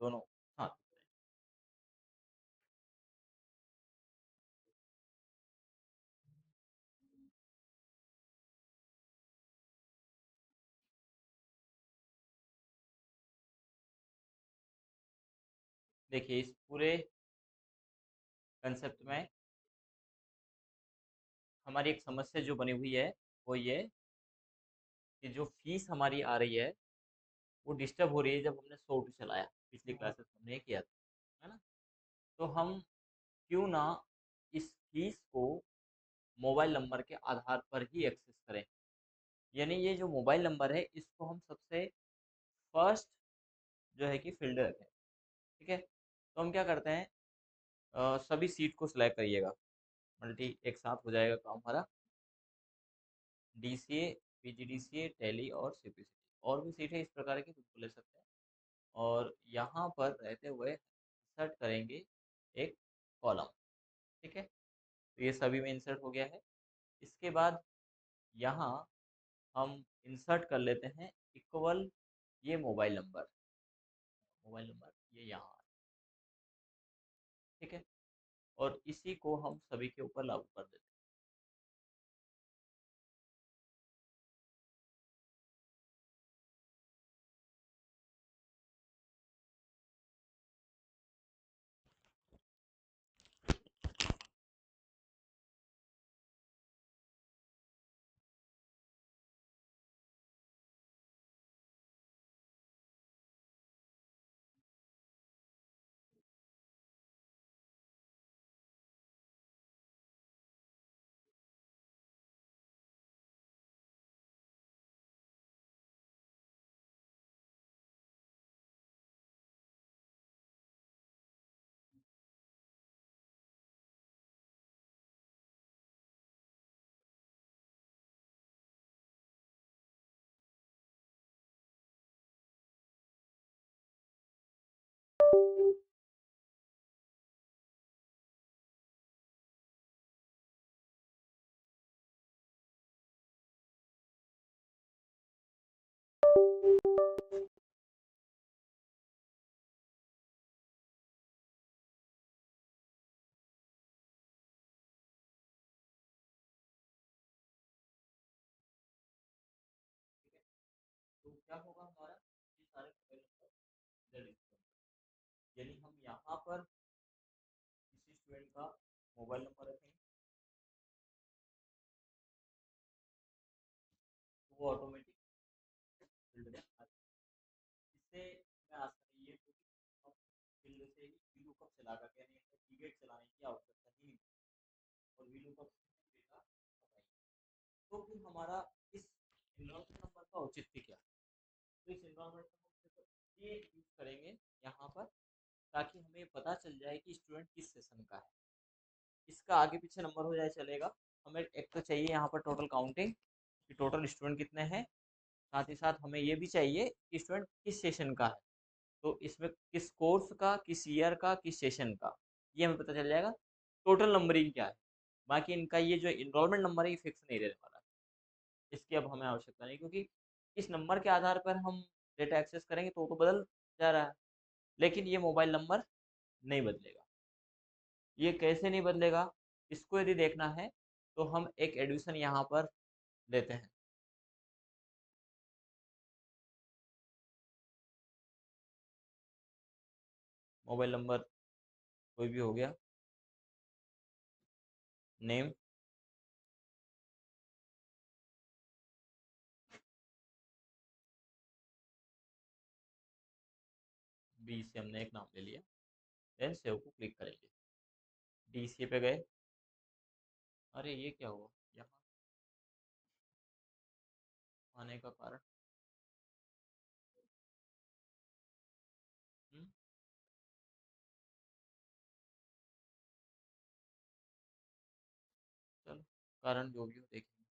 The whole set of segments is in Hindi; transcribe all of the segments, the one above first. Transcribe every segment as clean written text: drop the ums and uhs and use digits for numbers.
दोनों। हाँ, देखिए इस पूरे कंसेप्ट में हमारी एक समस्या जो बनी हुई है वो ये कि जो फीस हमारी आ रही है वो डिस्टर्ब हो रही है जब हमने शॉर्ट चलाया, पिछली क्लासेस हमने ये किया था, है ना। तो हम क्यों ना इस फीस को मोबाइल नंबर के आधार पर ही एक्सेस करें। यानी ये जो मोबाइल नंबर है इसको हम सबसे फर्स्ट जो है कि फील्ड रखें। ठीक है, तो हम क्या करते हैं, सभी सीट को सिलेक्ट करिएगा, मल्टी एक साथ हो जाएगा काम हमारा। डीसीए, पीजीडीसीए, टैली और सीपीसीटी और भी सीट है इस प्रकार की, बिल्कुल ले सकते हैं। और यहाँ पर रहते हुए इंसर्ट करेंगे एक कॉलम। ठीक है, तो ये सभी में इंसर्ट हो गया है। इसके बाद यहाँ हम इंसर्ट कर लेते हैं इक्वल ये मोबाइल नंबर ये यहाँ है। ठीक है, और इसी को हम सभी के ऊपर लागू कर देते हैं। ठीक है, तो क्या होगा हमारा, ये सारे मोबाइल नंबर इधर लिख देंगे। यानी हम यहाँ पर किसी स्टूडेंट का मोबाइल नंबर रखेंगे तो वो ऑटोमेटिक फील्ड में आ जाएगा। इससे मैं आशा ये होगी कि हम फील्ड से ही वीलूकअप चला करके, यानी हमें कीवर्ड चलाने की आवश्यकता ही नहीं है और वीलूकअप से हम डेटा बताएंगे। तो फिर हमारा इस इनरोलमेंट नंबर का औचित्य क्या है? तो इस इन्वायरमेंट में हम सिर्फ ये यूज करेंगे यहाँ पर, ताकि हमें पता चल जाए कि स्टूडेंट किस सेशन का है। इसका आगे पीछे नंबर हो जाए चलेगा, हमें एक तो चाहिए यहाँ पर टोटल काउंटिंग कि टोटल स्टूडेंट कितने हैं। साथ ही साथ हमें ये भी चाहिए कि स्टूडेंट किस सेशन का है, तो इसमें किस कोर्स का, किस ईयर का, किस सेशन का, ये हमें पता चल जाएगा। टोटल नंबरिंग क्या है, बाकी इनका ये जो इनरोलमेंट नंबर है ये फिक्स नहीं रहने वाला है, इसकी अब हमें आवश्यकता नहीं, क्योंकि इस नंबर के आधार पर हम डेटा एक्सेस करेंगे तो वो तो बदल जा रहा है, लेकिन ये मोबाइल नंबर नहीं बदलेगा। ये कैसे नहीं बदलेगा, इसको यदि देखना है तो हम एक एडिशन यहाँ पर देते हैं। मोबाइल नंबर कोई भी हो गया, नेम, बी से हमने एक नाम ले लिया, देन सेव को क्लिक करेंगे। डीसीए पे गए, अरे ये क्या हुआ यहाँ आने का कारण। हम्म, चलो कारण जो भी हो देखेंगे,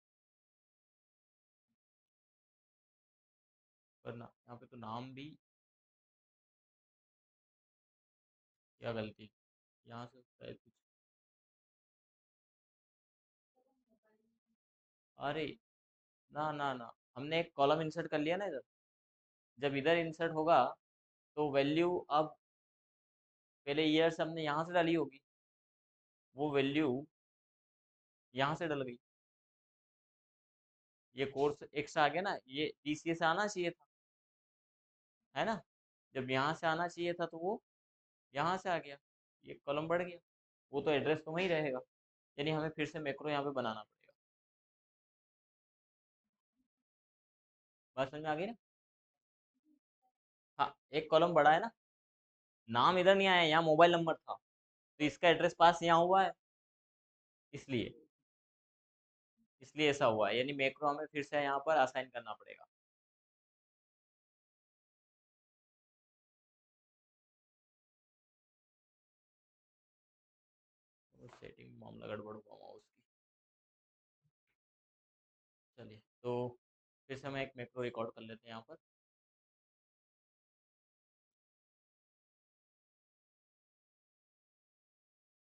पर ना यहाँ पे तो नाम भी, क्या गलती, यहाँ से शायद कुछ, अरे ना ना ना, हमने एक कॉलम इंसर्ट कर लिया ना इधर, जब इधर इंसर्ट होगा तो वैल्यू अब पहले ईयर्स हमने यहाँ से डाली होगी, वो वैल्यू यहाँ से डल गई। ये कोर्स एक्स आ गया ना, ये डीसीए से आना चाहिए था, है ना। जब यहाँ से आना चाहिए था तो वो यहाँ से आ गया, ये कॉलम बढ़ गया। वो तो एड्रेस तो वहीं रहेगा, यानी हमें फिर से मैक्रो यहाँ पे बनाना पड़ेगा। बात समझ में आ गई ना। हाँ, एक कॉलम बढ़ा है ना, नाम इधर नहीं आया, यहाँ मोबाइल नंबर था, तो इसका एड्रेस पास यहाँ हुआ है, इसलिए इसलिए ऐसा हुआ है, यानी मैक्रो हमें फिर से यहाँ पर असाइन करना पड़ेगा। सेटिंग मामला गड़बड़ हुआ माउस की। चलिए, तो फिर से हम एक मैक्रो रिकॉर्ड कर लेते हैं यहाँ पर।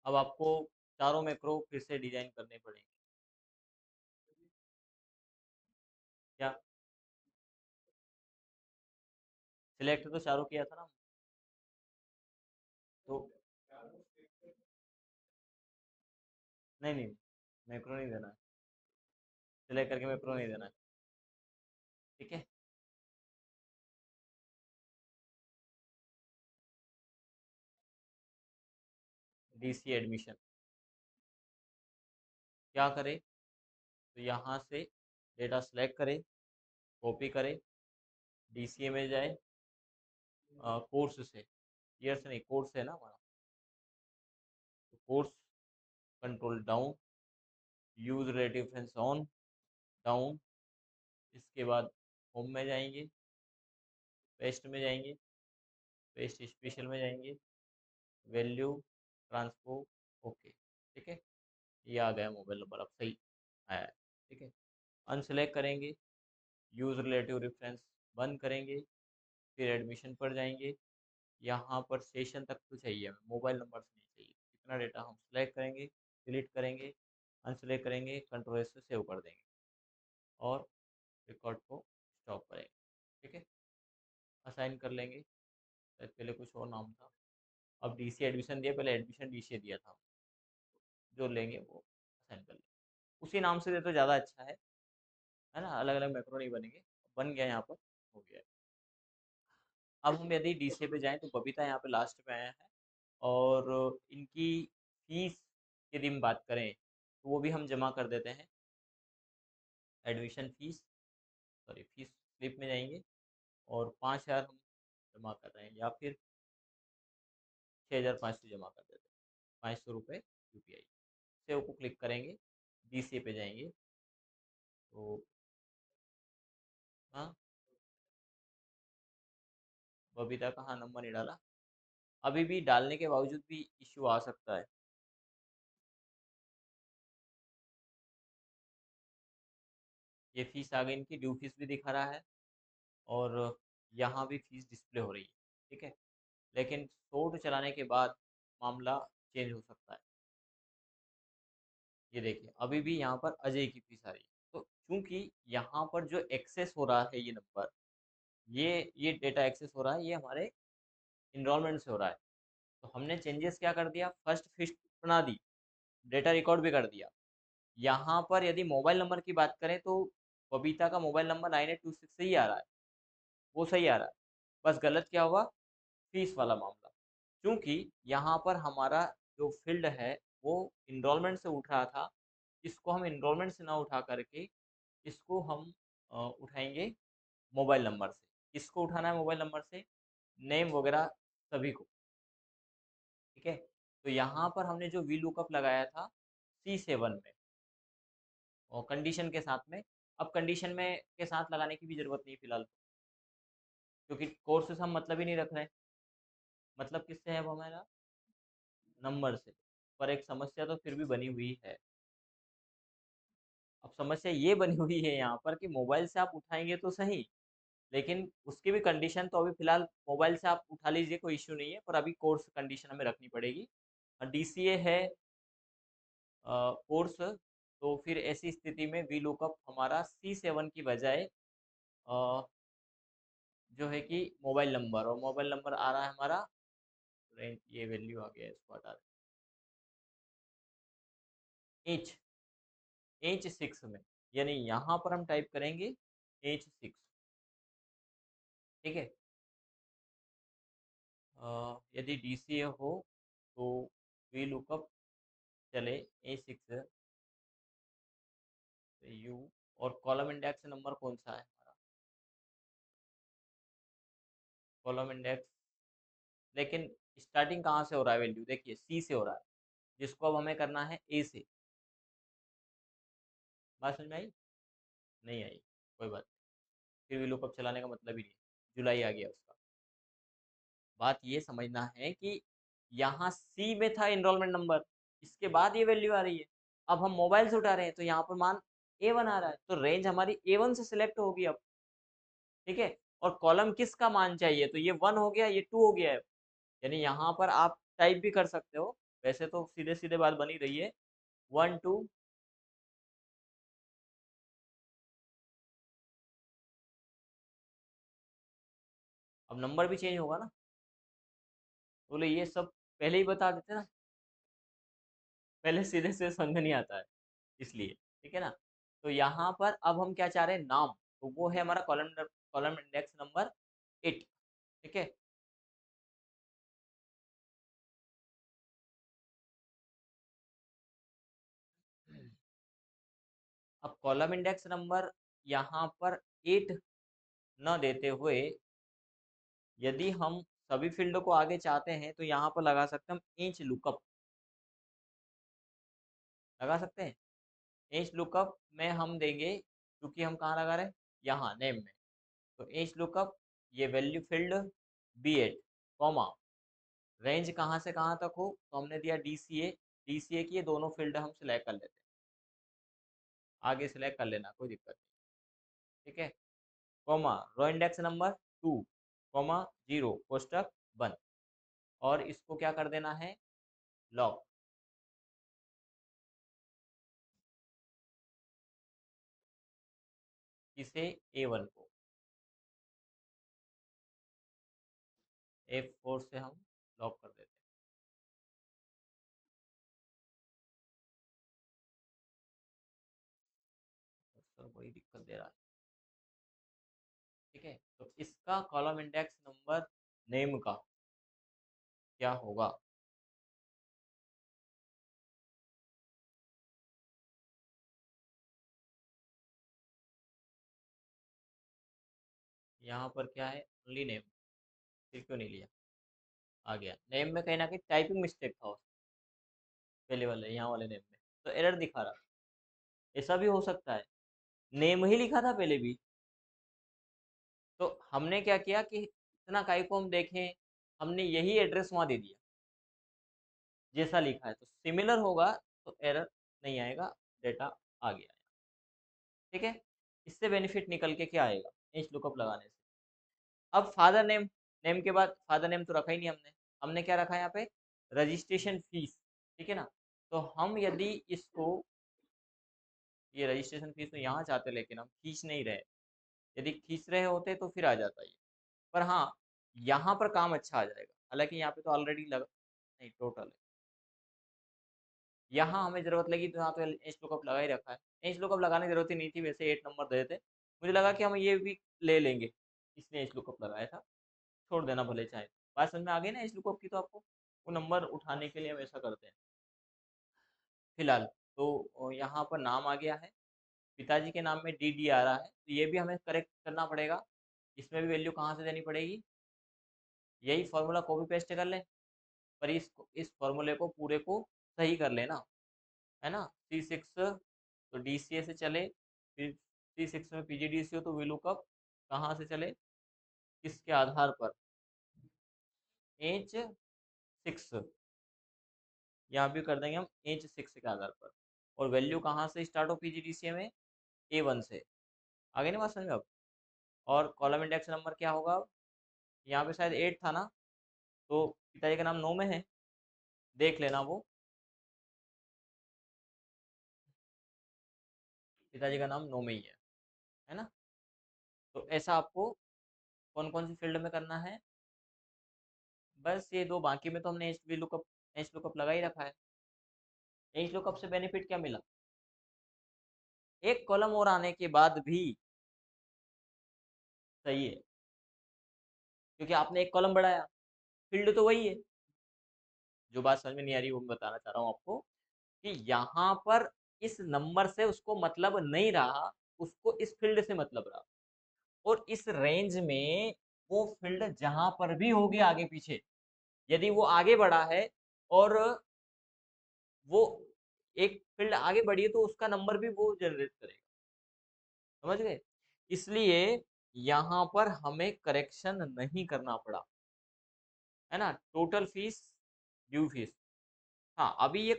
अब आपको चारों मैक्रो फिर से डिजाइन करने पड़ेंगे। क्या सिलेक्ट तो चारों किया था ना, तो नहीं नहीं, मैक्रो नहीं देना है, सिलेक्ट करके मैक्रो नहीं देना है, ठीक है। डीसी एडमिशन क्या करें, तो यहाँ से डेटा सेलेक्ट करें, कॉपी करें, डीसीए में जाए, कोर्स से, ईयर से नहीं, कोर्स है ना हमारा, तो course control down, use relative reference on, down, इसके बाद होम में जाएंगे, पेस्ट में जाएंगे, पेस्ट स्पेशल में जाएंगे, वैल्यू ट्रांसपो, ओके, ठीक है। ये आ गया मोबाइल नंबर, अब सही आया है, ठीक है। अनसेलेक्ट करेंगे, यूज रिलेटिव रेफरेंस बंद करेंगे, फिर एडमिशन पर जाएंगे, यहाँ पर सेशन तक तो चाहिए हमें, मोबाइल नंबर से नहीं चाहिए। इतना डेटा हम सेलेक्ट करेंगे, डिलीट करेंगे, अनसेलेक्ट करेंगे, कंट्रोल एस से सेव कर देंगे और रिकॉर्ड को स्टॉप करेंगे, ठीक है। असाइन कर लेंगे, शायद पहले कुछ और नाम था, अब डीसी एडमिशन दिया, पहले एडमिशन डीसी दिया था, जो लेंगे वो असाइन कर लेंगे, उसी नाम से दे तो ज़्यादा अच्छा है ना, अलग अलग मैक्रो नहीं बनेंगे। बन गया यहाँ पर, हो गया। अब हम यदि डीसीए पे जाएं तो बबीता यहाँ पे लास्ट में आया है, और इनकी फीस यदि हम बात करें तो वो भी हम जमा कर देते हैं। Admission fees, sorry fees slip में जाएंगे और 5,000 हम जमा कर रहे हैं, या फिर 6,500 जमा कर देते हैं, 500 रुपये यूपीआई। सेव को क्लिक करेंगे, डीसीए पे जाएंगे, तो हाँ, बबीता का हाँ नंबर नहीं डाला, अभी भी डालने के बावजूद भी इश्यू आ सकता है। ये फीस आ गई, इनकी ड्यू फीस भी दिखा रहा है, और यहाँ भी फीस डिस्प्ले हो रही है, ठीक है। लेकिन शोट चलाने के बाद मामला चेंज हो सकता है। ये देखिए, अभी भी यहाँ पर अजय की फीस आ रही है, तो क्योंकि यहाँ पर जो एक्सेस हो रहा है ये नंबर, ये डेटा एक्सेस हो रहा है, ये हमारे इनरोलमेंट से हो रहा है। तो हमने चेंजेस क्या कर दिया, फर्स्ट फिश बना दी, डेटा रिकॉर्ड भी कर दिया। यहाँ पर यदि मोबाइल नंबर की बात करें तो बबीता का मोबाइल नंबर 9826 से ही आ रहा है, वो सही आ रहा है। बस गलत क्या हुआ, फीस वाला मामला, क्योंकि यहाँ पर हमारा जो फील्ड है वो इनरोलमेंट से उठ रहा था, इसको हम इनरोलमेंट से ना उठा करके इसको हम उठाएंगे मोबाइल नंबर से। किसको उठाना है मोबाइल नंबर से, नेम वगैरह सभी को, ठीक है। तो यहाँ पर हमने जो वी लुकअप लगाया था C7 में, और कंडीशन के साथ में, अब कंडीशन में के साथ लगाने की भी जरूरत नहीं फिलहाल, क्योंकि कोर्स से हम मतलब ही नहीं रख रहे हैं। मतलब किससे है अब हमारा, नंबर से। पर एक समस्या तो फिर भी बनी हुई है। अब समस्या ये बनी हुई है यहाँ पर कि मोबाइल से आप उठाएंगे तो सही, लेकिन उसकी भी कंडीशन तो अभी फिलहाल मोबाइल से आप उठा लीजिए, कोई इश्यू नहीं है, पर अभी कोर्स कंडीशन हमें रखनी पड़ेगी। डीसीए है कोर्स, तो फिर ऐसी स्थिति में वी लुकअप हमारा C7 की बजाय जो है कि मोबाइल नंबर, और मोबाइल नंबर आ रहा है हमारा रेंज, ये वैल्यू आ गया, इसको हटा दें इंच, इंच 6 में, यानी यहाँ पर हम टाइप करेंगे इंच 6। ठीक है। यदि DCA हो तो वी लुकअप चले A6 यू, और कॉलम इंडेक्स नंबर कौन सा है हमारा, कॉलम इंडेक्स, लेकिन स्टार्टिंग कहाँ से हो रहा है, वैल्यू देखिए C से हो रहा है, जिसको अब हमें करना है A से। बात समझ में आई? नहीं आई, कोई बात नहीं, फिर वी लुकअप चलाने का मतलब ही नहीं है, जुलाई आ गया उसका। बात ये समझना है कि यहाँ सी में था इनरोलमेंट नंबर, इसके बाद ये वैल्यू आ रही है, अब हम मोबाइल से उठा रहे हैं तो यहाँ पर मान A1 आ रहा है, तो रेंज हमारी A1 से सिलेक्ट होगी अब। ठीक है। और कॉलम किसका मान चाहिए, तो ये 1 हो गया, ये 2 हो गया है, यानी यहाँ पर आप टाइप भी कर सकते हो, वैसे तो सीधे सीधे बात बनी रही है, 1 2। अब नंबर भी चेंज होगा ना, बोले ये सब पहले ही बता देते ना, पहले सीधे से समझ नहीं आता है इसलिए। ठीक है ना। तो यहाँ पर अब हम क्या चाह रहे हैं, नाम, तो वो है हमारा कॉलम, कॉलम इंडेक्स नंबर 8। ठीक है। अब कॉलम इंडेक्स नंबर यहाँ पर 8 न देते हुए, यदि हम सभी फील्ड को आगे चाहते हैं तो यहाँ पर लगा सकते हैं हम इंच लुकअप, लगा सकते हैं। इंच लुकअप में हम देंगे, क्योंकि हम कहाँ लगा रहे हैं, यहाँ नेम में, तो इंच लुकअप, ये value field B8 comma, range कहाँ से कहाँ तक हो, तो हमने दिया DCA, DCA की ये दोनों फील्ड हम सिलेक्ट कर लेते हैं, आगे सिलेक्ट कर लेना, कोई दिक्कत नहीं। ठीक है। Comma row index number 2 comma 0 कोष्टक बंद, और इसको क्या कर देना है, लॉक, इसे A1 को F4 से हम लॉक कर देते हैं। सर वही दिक्कत दे रहा है। ठीक है। तो इसका कॉलम इंडेक्स नंबर नेम का क्या होगा, यहाँ पर क्या है, ओनली नेम, फिर क्यों नहीं लिया, आ गया नेम में, कहीं ना कहीं टाइपिंग मिस्टेक था पहले वाले, यहाँ वाले नेम में, तो एरर दिखा रहा, ऐसा भी हो सकता है, नेम ही लिखा था पहले भी। तो हमने क्या किया कि इतना काई को हम देखें, हमने यही एड्रेस वहाँ दे दिया जैसा लिखा है, तो सिमिलर होगा तो एरर नहीं आएगा, डेटा आ गया। ठीक है। इससे बेनिफिट निकल के क्या आएगा, इंच लुकअप लगाने से। अब फादर नेम, नेम के बाद फादर नेम तो रखा ही नहीं हमने, हमने क्या रखा है यहाँ पे, रजिस्ट्रेशन फीस। ठीक है ना। तो हम यदि इसको, ये रजिस्ट्रेशन फीस तो यहाँ चाहते, लेकिन हम खींच नहीं रहे, यदि खींच रहे होते तो फिर आ जाता ये, पर हाँ, यहाँ पर काम अच्छा आ जाएगा, हालांकि यहाँ पे तो ऑलरेडी लगा, नहीं टोटल है, यहाँ हमें जरूरत लगी तो यहाँ तो एच लुकअप लगा ही रखा है, एच लुकअप लगाने की जरूरत ही नहीं थी, वैसे 8 नंबर दे देते, मुझे लगा कि हम ये भी ले लेंगे, इसलिए एच लुकअप लगाया था, छोड़ देना भले चाहे। बात समझ में आ गई ना एच लुकअप की, तो आपको वो नंबर उठाने के लिए हम ऐसा करते हैं। फिलहाल तो यहाँ पर नाम आ गया है, पिताजी के नाम में DD आ रहा है, तो ये भी हमें करेक्ट करना पड़ेगा, इसमें भी वैल्यू कहाँ से देनी पड़ेगी, यही फॉर्मूला कॉपी पेस्ट कर लें, पर इस फॉर्मूले को पूरे को सही कर लेना, है ना। C6 तो DCA से चले, फिर C6 में PGDC हो तो VLOOKUP कहाँ से चले, किसके आधार पर, H6, यहाँ भी कर देंगे हम H6 के आधार पर, और वैल्यू कहाँ से स्टार्ट हो PGDCA में, A1 से, आगे नहीं बात समझ में अब। और कॉलम इंडेक्स नंबर क्या होगा अब, यहाँ पे शायद 8 था ना, तो पिताजी का नाम 9 में है, देख लेना वो, पिताजी का नाम 9 में ही है ना। तो ऐसा आपको कौन कौन सी फील्ड में करना है? बस ये दो, बाकी में तो हमने एच लुकअप लगा ही रखा है। एच लुकअप से बेनिफिट क्या मिला? एक कॉलम और आने के बाद भी सही है, क्योंकि आपने एक कॉलम बढ़ाया, फील्ड तो वही है। जो बात समझ में नहीं आ रही वो मैं बताना चाह रहा हूँ आपको, कि यहाँ पर इस नंबर से उसको मतलब नहीं रहा, उसको इस फील्ड से मतलब रहा। और इस रेंज में वो फील्ड जहां पर भी होगी आगे पीछे, यदि वो आगे बढ़ा है और वो एक फील्ड आगे बढ़ी है, तो उसका नंबर भी वो जनरेट करेगा। समझ गए? इसलिए यहाँ पर हमें करेक्शन नहीं करना पड़ा, है ना। टोटल फीस, ड्यू फीस, हाँ अभी ये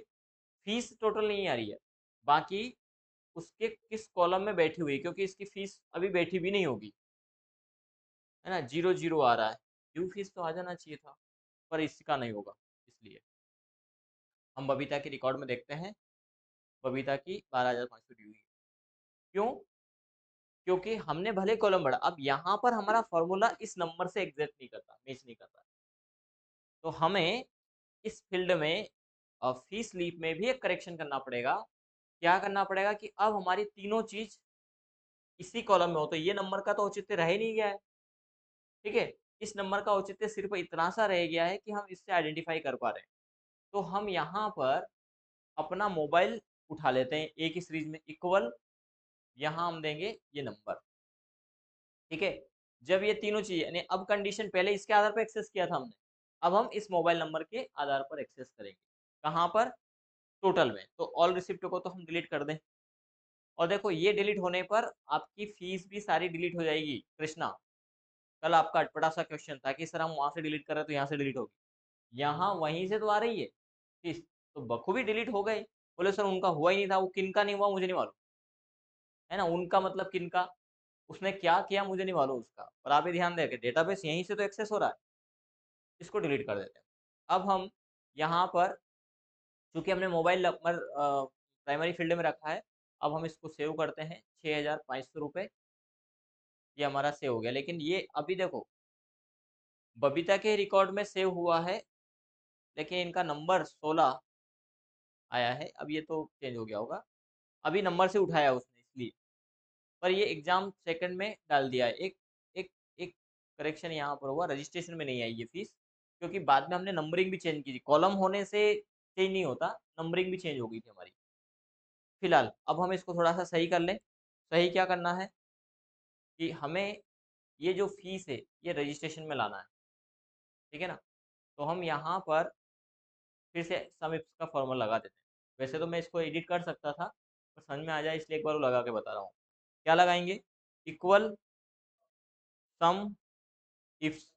फीस टोटल नहीं आ रही है, बाकी उसके किस कॉलम में बैठी हुई है, क्योंकि इसकी फीस अभी बैठी भी नहीं होगी, है ना। 0 0 आ रहा है, ड्यू फीस तो आ जाना चाहिए था, पर इसका नहीं होगा। इसलिए हम बबीता के रिकॉर्ड में देखते हैं, बबीता की 12,500 ड्यू है। क्यों? क्योंकि हमने भले कॉलम बढ़ा, अब यहाँ पर हमारा फॉर्मूला इस नंबर से एग्जैक्ट नहीं करता, मैच नहीं करता, तो हमें इस फील्ड में फीस लीप में भी एक करेक्शन करना पड़ेगा। क्या करना पड़ेगा कि अब हमारी तीनों चीज इसी कॉलम में हो, तो ये नंबर का तो औचित्य रह ही नहीं गया है, ठीक है। इस नंबर का औचित्य सिर्फ इतना सा रह गया है कि हम इससे आइडेंटिफाई कर पा रहे हैं। तो हम यहाँ पर अपना मोबाइल उठा लेते हैं, एक ही सीरीज में इक्वल, यहाँ हम देंगे ये नंबर, ठीक है। जब ये तीनों चीजें, यानी अब कंडीशन पहले इसके आधार पर एक्सेस किया था हमने, अब हम इस मोबाइल नंबर के आधार पर एक्सेस करेंगे। कहाँ पर? टोटल में। तो ऑल रिसिप्ट को तो हम डिलीट कर दें, और देखो ये डिलीट होने पर आपकी फीस भी सारी डिलीट हो जाएगी। कृष्णा, कल आपका अटपटा सा क्वेश्चन था कि सर हम वहां से डिलीट कर रहे हैं तो यहाँ से डिलीट होगी, यहाँ वहीं से तो आ रही है फीस, तो बखूबी डिलीट हो गए। बोले सर उनका हुआ ही नहीं था, वो किनका नहीं हुआ मुझे नहीं मालूम, है ना। उनका मतलब किनका, उसने क्या किया मुझे नहीं मालूम उसका, और आप ही ध्यान दें डेटाबेस यहीं से तो एक्सेस हो रहा है। इसको डिलीट कर देते हैं। अब हम यहाँ पर, चूंकि हमने मोबाइल नंबर प्राइमरी फील्ड में रखा है, अब हम इसको सेव करते हैं। 6,500 रुपये ये हमारा सेव हो गया। लेकिन ये अभी देखो, बबीता के रिकॉर्ड में सेव हुआ है, लेकिन इनका नंबर 16 आया है। अब ये तो चेंज हो गया होगा, अभी नंबर से उठाया उसने इसलिए, पर ये एग्जाम सेकंड में डाल दिया है। एक एक एक करेक्शन यहाँ पर हुआ, रजिस्ट्रेशन में नहीं आई ये फीस, क्योंकि बाद में हमने नंबरिंग भी चेंज की थी। कॉलम होने से चेंज नहीं होता, नंबरिंग भी चेंज हो गई थी हमारी। फिलहाल अब हम इसको थोड़ा सा सही कर लें। सही क्या करना है कि हमें ये जो फीस है ये रजिस्ट्रेशन में लाना है, ठीक है ना। तो हम यहाँ पर फिर से सम इफ्स का फॉर्मूला लगा देते हैं। वैसे तो मैं इसको एडिट कर सकता था, पर समझ में आ जाए इसलिए एक बार वो लगा के बता रहा हूँ। क्या लगाएंगे? इक्वल सम इफ्स,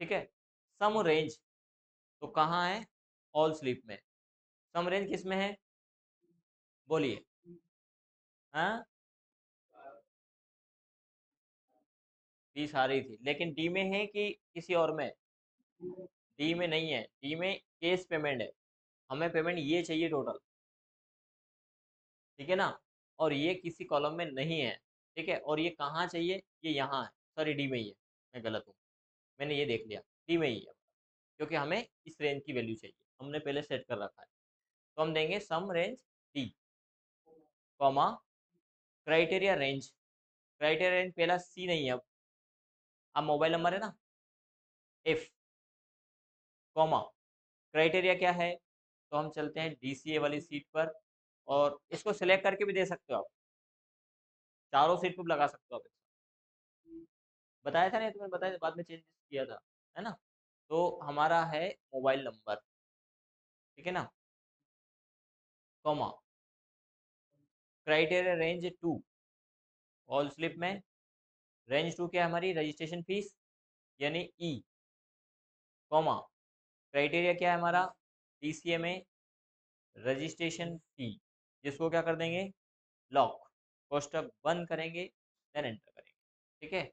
ठीक है। सम रेंज तो कहाँ है? ऑल स्लिप में। सम रेंज किस में है? बोलिए। हाँ, फीस आ रही थी, लेकिन डी में है कि किसी और में? डी में नहीं है, डी में केस पेमेंट है, हमें पेमेंट ये चाहिए टोटल, ठीक है ना। और ये किसी कॉलम में नहीं है, ठीक है। और ये कहाँ चाहिए? ये यहाँ है, सॉरी डी में ही है, मैं गलत हूँ, मैंने ये देख लिया, डी में ही है, क्योंकि हमें इस रेंज की वैल्यू चाहिए, हमने पहले सेट कर रखा है। तो हम देंगे some range D, comma criteria range. Criteria range पहला सी नहीं है, अब मोबाइल नंबर है ना, एफ, कॉमा क्राइटेरिया क्या है, तो हम चलते हैं डीसीए वाली सीट पर, और इसको सिलेक्ट करके भी दे सकते हो आप, चारों सीट पर लगा सकते हो आप। बताया था नहीं तुम्हें, बताया बाद में चेंज किया था, है ना। तो हमारा है मोबाइल नंबर, ठीक है ना, comma criteria range two, all slip में रेंज टू क्या है हमारी? रजिस्ट्रेशन फीस यानी ई, कॉमा क्राइटेरिया क्या है हमारा? डीसीए में रजिस्ट्रेशन फी, जिसको क्या कर देंगे? लॉक, कोष्टक बंद करेंगे, देन एंटर करेंगे, ठीक है।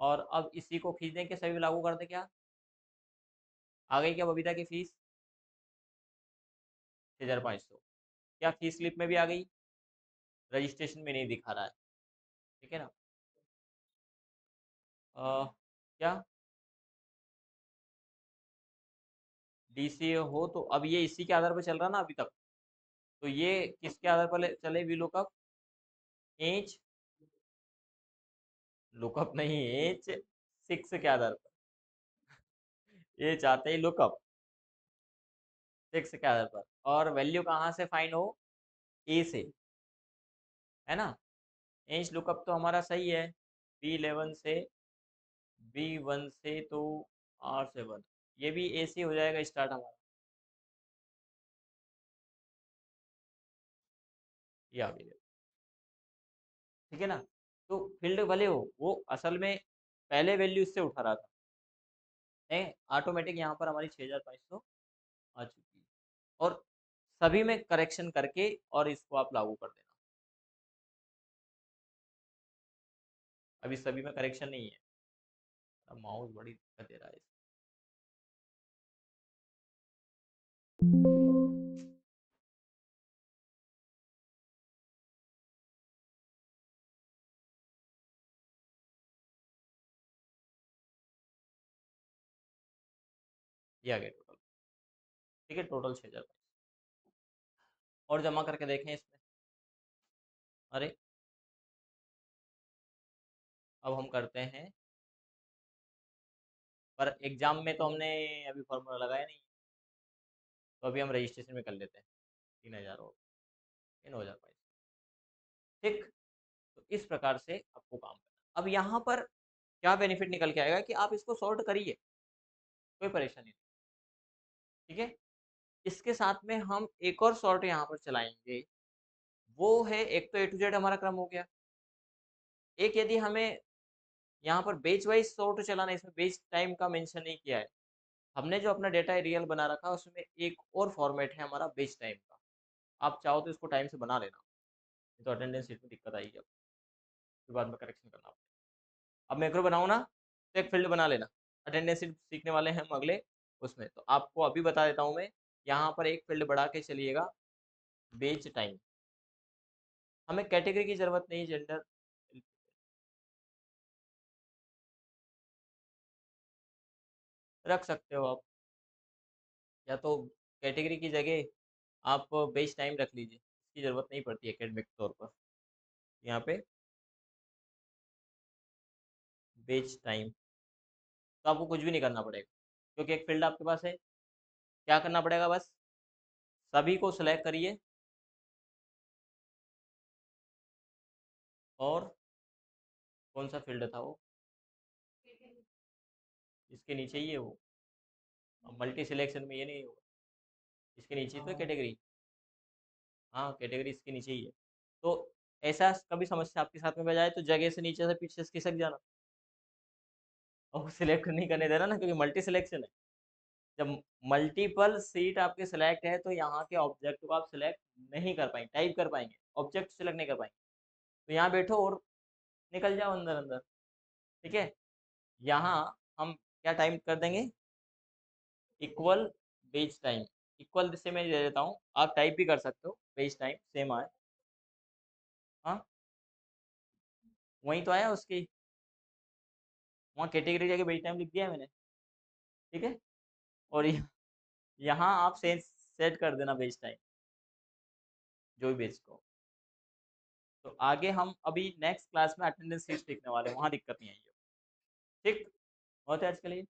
और अब इसी को खींच दें, के सभी लागू कर दें। क्या आ गई? क्या बबीता की फीस? 6,500। क्या फीस स्लिप में भी आ गई? रजिस्ट्रेशन में नहीं दिखा रहा है, ठीक है ना। क्या डीसीए हो तो अब ये इसी के आधार पर चल रहा ना अभी तक, तो ये किसके आधार पर चले वी लुकअप? एज लुकअप नहीं, एज सिक्स के आधार पर। ये चाहते ही लुकअप सिक्स के आधार पर, और वैल्यू कहाँ से फाइंड हो? ए से, है ना। एज लुकअप तो हमारा सही है, B11 से B1 से तो R7, ये भी ए से हो जाएगा स्टार्ट हमारा। ये आ गया, ठीक है ना। तो फील्ड भले हो, वो असल में पहले वैल्यू इससे उठा रहा था, है ऑटोमेटिक यहाँ पर हमारी 6500 आ चुकी है। और सभी में करेक्शन करके और इसको आप लागू कर देना। अभी सभी में करेक्शन नहीं है, अब माउस बड़ी दिक्कत दे रहा है। ये आ गया टोटल, ठीक है, टोटल 6000। और जमा करके देखें इसमें। अरे अब हम करते हैं, पर एग्जाम में तो हमने अभी फॉर्मूला लगाया नहीं, तो अभी हम रजिस्ट्रेशन में कर लेते हैं। 3000 और 3500, ठीक। तो इस प्रकार से आपको काम करना। अब यहाँ पर क्या बेनिफिट निकल के आएगा कि आप इसको सॉर्ट करिए, कोई परेशानी नहीं, ठीक है। इसके साथ में हम एक और सॉर्ट यहाँ पर चलाएंगे, वो है एक तो A to Z हमारा क्रम हो गया। एक यदि हमें यहाँ पर बेच वाइज सॉर्ट चलाना है, इसमें बेच टाइम का मेंशन नहीं किया है, हमने जो अपना डेटा रियल बना रखा है उसमें एक और फॉर्मेट है हमारा बेच टाइम का। आप चाहो तो इसको टाइम से बना लेना, नहीं तो अटेंडेंस शीट में दिक्कत आएगी, अब फिर बाद में करेक्शन करना पड़ेगा। अब मैक्रो बनाऊँ ना, तो एक फील्ड बना लेना, अटेंडेंस शीट सीखने वाले हैं हम अगले उसमें, तो आपको अभी बता देता हूँ मैं। यहाँ पर एक फील्ड बढ़ा के चलिएगा, बेच टाइम। हमें कैटेगरी की ज़रूरत नहीं, जेंडर रख सकते हो आप, या तो कैटेगरी की जगह आप बेच टाइम रख लीजिए, इसकी ज़रूरत नहीं पड़ती एकेडमिक तौर पर। यहाँ पे बेच टाइम, तो आपको कुछ भी नहीं करना पड़ेगा, क्योंकि एक फील्ड आपके पास है। क्या करना पड़ेगा बस, सभी को सिलेक्ट करिए, और कौन सा फील्ड था वो, इसके नीचे ही है वो, मल्टी सिलेक्शन में ये नहीं होगा, इसके नीचे तो कैटेगरी। हाँ कैटेगरी इसके नीचे ही है। तो ऐसा कभी समस्या आपके साथ में बजाए तो जगह से नीचे से पीछे से खिसक जाना, और सिलेक्ट नहीं करने देना ना, क्योंकि मल्टी सिलेक्शन है। जब मल्टीपल सीट आपके सिलेक्ट है तो यहाँ के ऑब्जेक्ट को आप सिलेक्ट नहीं कर पाएंगे, टाइप कर पाएंगे, ऑब्जेक्ट सिलेक्ट नहीं कर पाएंगे। तो यहाँ बैठो और निकल जाओ अंदर अंदर, ठीक है। यहाँ हम क्या टाइम कर देंगे, इक्वल बेच टाइम। इक्वल से मैं दे देता हूँ, आप टाइप भी कर सकते हो, बेच टाइम सेम आए। हाँ वहीं तो आया उसकी, वहाँ कैटेगरी जगह बेच टाइम लिख दिया है मैंने, ठीक है। और यहाँ आप सेट कर देना बेच टाइम, जो भी बेचते हो। तो आगे हम अभी नेक्स्ट क्लास में अटेंडेंस सीट सीखने वाले हैं, वहाँ दिक्कत नहीं आएगी। ठीक, बहुत है आज के लिए।